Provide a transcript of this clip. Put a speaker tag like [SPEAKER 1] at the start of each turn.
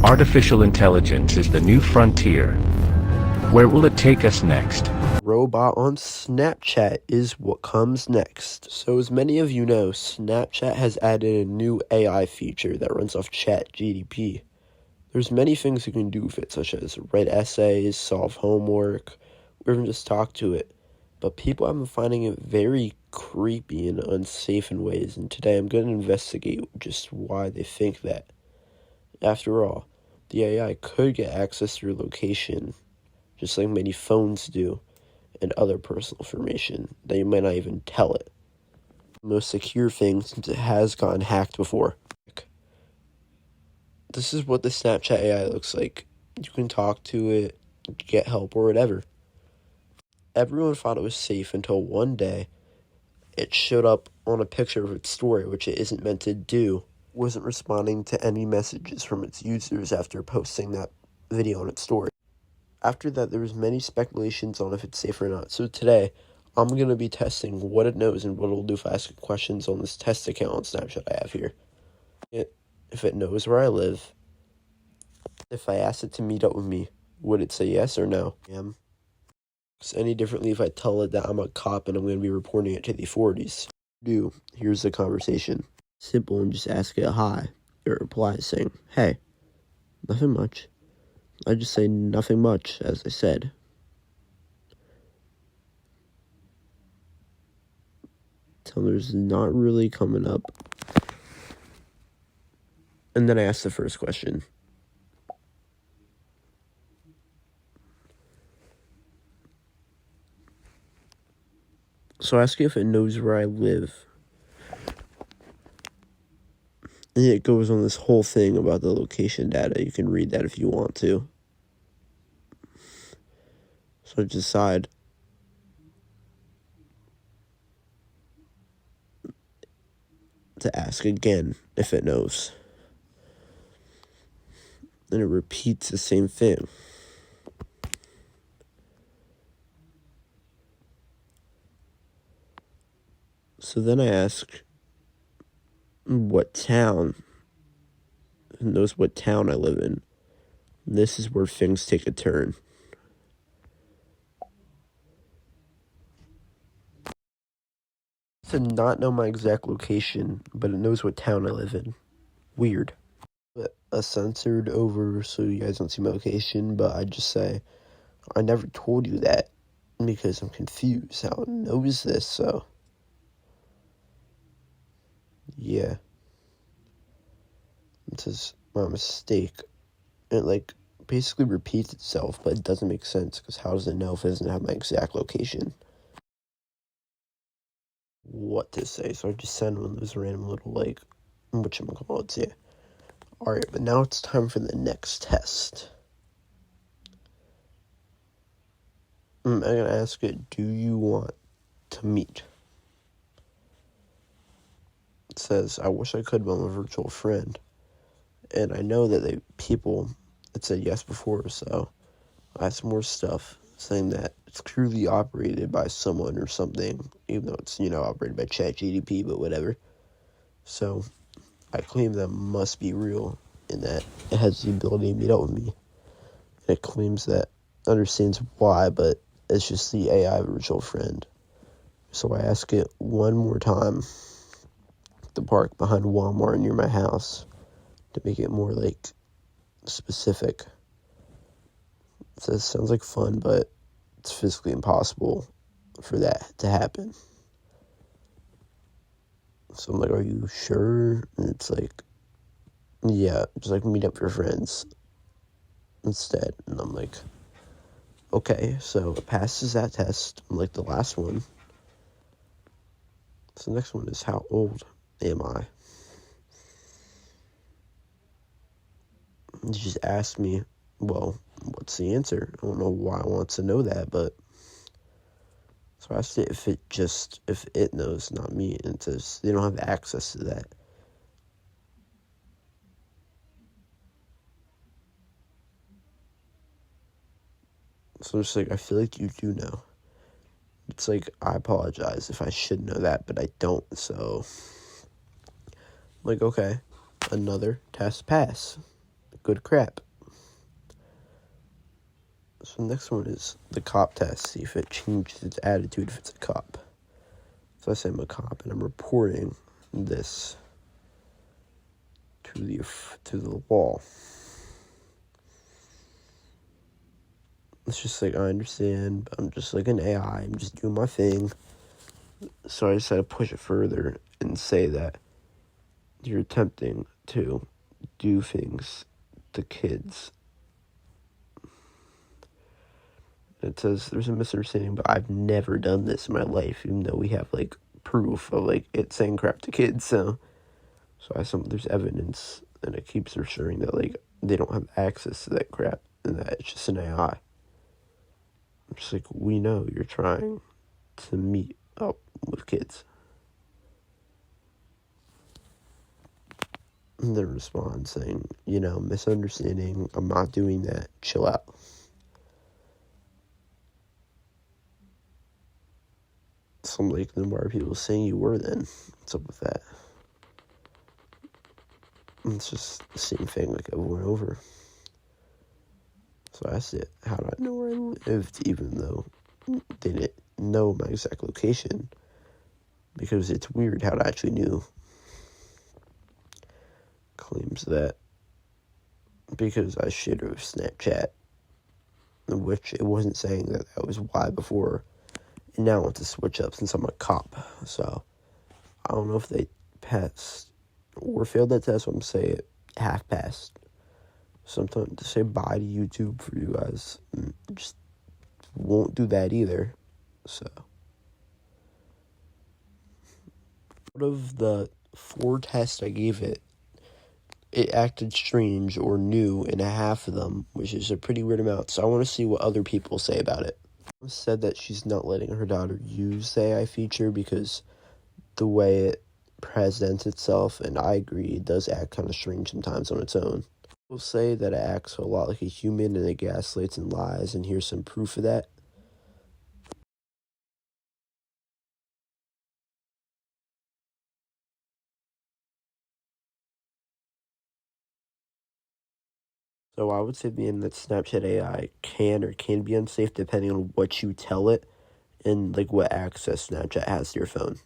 [SPEAKER 1] Artificial intelligence is the new frontier. Where will it take us next?
[SPEAKER 2] Robot on Snapchat is what comes next. So as many of you know, Snapchat has added a new AI feature that runs off ChatGPT. There's many things you can do with it, such as write essays, solve homework, or even just talk to it. But people have been finding it very creepy and unsafe in ways, and today I'm going to investigate just why they think that. After all, the AI could get access to your location, just like many phones do, and other personal information that you might not even tell it. The most secure thing since it has gotten hacked before. This is what the Snapchat AI looks like. You can talk to it, get help, or whatever. Everyone thought it was safe until one day it showed up on a picture of its story, which it isn't meant to do. It wasn't responding to any messages from its users after posting that video on its story. After that, there was many speculations on if it's safe or not. So today, I'm going to be testing what it knows and what it'll do if I ask it questions on this test account on Snapchat I have here. If it knows where I live, if I asked it to meet up with me, would it say yes or no? It's any differently if I tell it that I'm a cop and I'm going to be reporting it to the authorities. Here's the conversation. Simple, and just ask it hi. It replies saying, hey, nothing much. I just say nothing much, as I said. Teller's not really coming up. And then I ask the first question. So I ask it if it knows where I live. And it goes on this whole thing about the location data. You can read that if you want to. So I decide to ask again if it knows. And it repeats the same thing. So then I ask what town. It knows what town I live in. This is where things take a turn. To not know my exact location, but it knows what town I live in. Weird. A censored over so you guys don't see my location, but I just say, I never told you that because I'm confused how it knows this, so yeah. This is my mistake. It basically repeats itself, but it doesn't make sense because how does it know if it doesn't have my exact location? What to say, so I just send one of those random little whatchamacallits, yeah. Alright, but now it's time for the next test. I'm gonna ask it, do you want to meet? It says, I wish I could, but I'm a virtual friend. And I know that it said yes before, so I asked more stuff, saying that it's clearly operated by someone or something, even though it's, operated by ChatGPT, but whatever. So I claim that must be real, in that it has the ability to meet up with me. It claims that it understands why, but it's just the AI virtual friend. So I ask it one more time to park behind Walmart near my house to make it more specific. It says, sounds like fun, but it's physically impossible for that to happen. So I'm like, are you sure? And it's like, yeah, just meet up your friends instead. And I'm like, okay, so it passes that test. I'm like the last one. So the next one is, how old am I? It just asked me, well, what's the answer? I don't know why it wants to know that, but so I asked it if it knows, not me, and it says they don't have access to that. So it's like, I feel like you do know. It's like, I apologize if I should know that, but I don't, so I'm like, okay, another test pass. good crap. So the next one is the cop test. See if it changes its attitude if it's a cop. So I say I'm a cop and I'm reporting this to the wall. It's just like, I understand, but I'm just like an AI. I'm just doing my thing. So I decided to push it further and say that you're attempting to do things to kids. It says there's a misunderstanding, but I've never done this in my life, even though we have like proof of like it saying crap to kids. So there's evidence, and it keeps assuring that like they don't have access to that crap, and that it's just an AI. I'm just like, we know you're trying to meet up with kids. And then respond saying, misunderstanding, I'm not doing that, chill out. So I'm like, then why are people saying you were then? What's up with that? And it's just the same thing like over and over. So I asked it, how do I know where I lived, even though they didn't know my exact location? Because it's weird how it actually knew. Claims that because I shared it with Snapchat, which it wasn't saying that was why before, and now I want to switch up since I'm a cop. So I don't know if they passed or failed that test. So I'm gonna say it half passed. Sometimes to say bye to YouTube for you guys, just won't do that either. So out of the 4 tests I gave it acted strange or new in half of them, which is a pretty weird amount. So I want to see what other people say about it. Said that she's not letting her daughter use the AI feature because the way it presents itself, and I agree, it does act kind of strange sometimes on its own. We'll say that it acts a lot like a human and it gaslights and lies, and here's some proof of that. So I would say at the end that Snapchat AI can be unsafe depending on what you tell it and like what access Snapchat has to your phone.